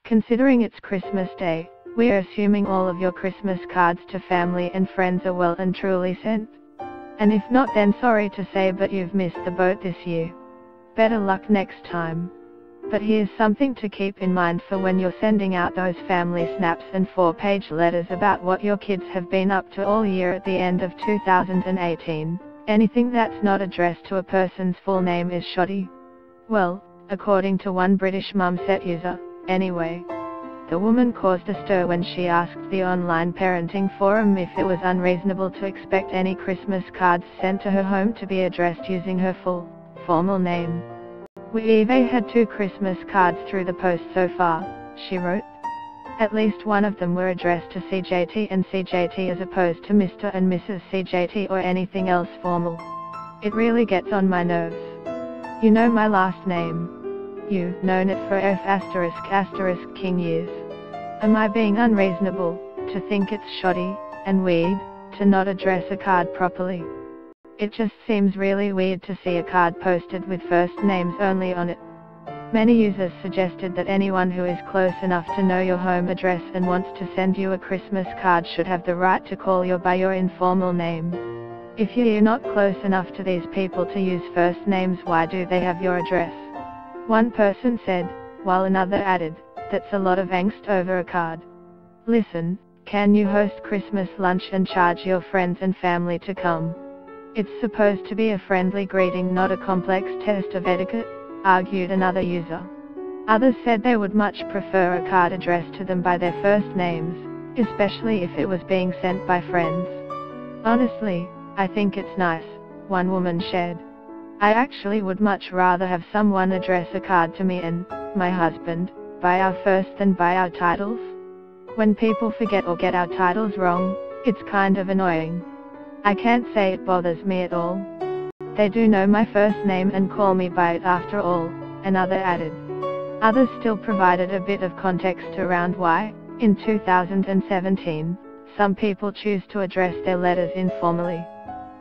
Considering it's Christmas Day, we're assuming all of your Christmas cards to family and friends are well and truly sent. And if not, then sorry to say, but you've missed the boat this year. Better luck next time. But here's something to keep in mind for when you're sending out those family snaps and 4-page letters about what your kids have been up to all year at the end of 2018. Anything that's not addressed to a person's full name is shoddy. Well, according to one British Mumset user, anyway. The woman caused a stir when she asked the online parenting forum if it was unreasonable to expect any Christmas cards sent to her home to be addressed using her full, formal name. "We've had 2 Christmas cards through the post so far," she wrote. "At least one of them were addressed to CJT and CJT as opposed to Mr. and Mrs. CJT or anything else formal. It really gets on my nerves. You know my last name. You've known it for F*** King years. Am I being unreasonable to think it's shoddy and weird to not address a card properly? It just seems really weird to see a card posted with first names only on it." Many users suggested that anyone who is close enough to know your home address and wants to send you a Christmas card should have the right to call you by your informal name. If you're not close enough to these people to use first names, why do they have your address? One person said, while another added, "That's a lot of angst over a card. Listen, can you host Christmas lunch and charge your friends and family to come? It's supposed to be a friendly greeting, not a complex test of etiquette," argued another user. Others said they would much prefer a card addressed to them by their first names, especially if it was being sent by friends. "Honestly, I think it's nice," one woman shared. "I actually would much rather have someone address a card to me and my husband by our first than by our titles. When people forget or get our titles wrong, it's kind of annoying. I can't say it bothers me at all. They do know my first name and call me by it after all," another added. Others still provided a bit of context around why, in 2017, some people choose to address their letters informally.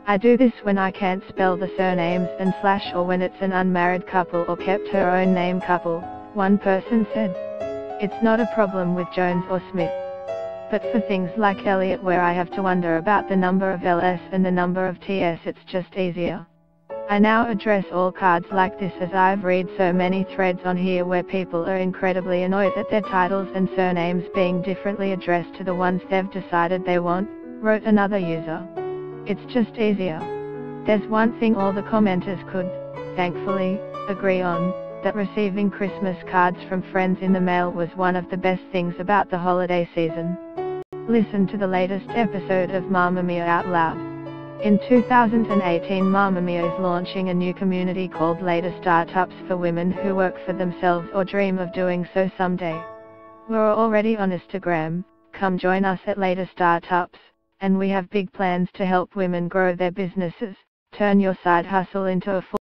"I do this when I can't spell the surnames and / or when it's an unmarried couple or kept her own name couple," one person said. "It's not a problem with Jones or Smith. But for things like Elliot, where I have to wonder about the number of LS and the number of TS, it's just easier. I now address all cards like this, as I've read so many threads on here where people are incredibly annoyed at their titles and surnames being differently addressed to the ones they've decided they want," wrote another user. "It's just easier." There's one thing all the commenters could, thankfully, agree on, that receiving Christmas cards from friends in the mail was one of the best things about the holiday season. Listen to the latest episode of Mamamia Out Loud. In 2018, Mamamia is launching a new community called Later Startups for women who work for themselves or dream of doing so someday. We're already on Instagram, come join us at Later Startups, and we have big plans to help women grow their businesses, turn your side hustle into a full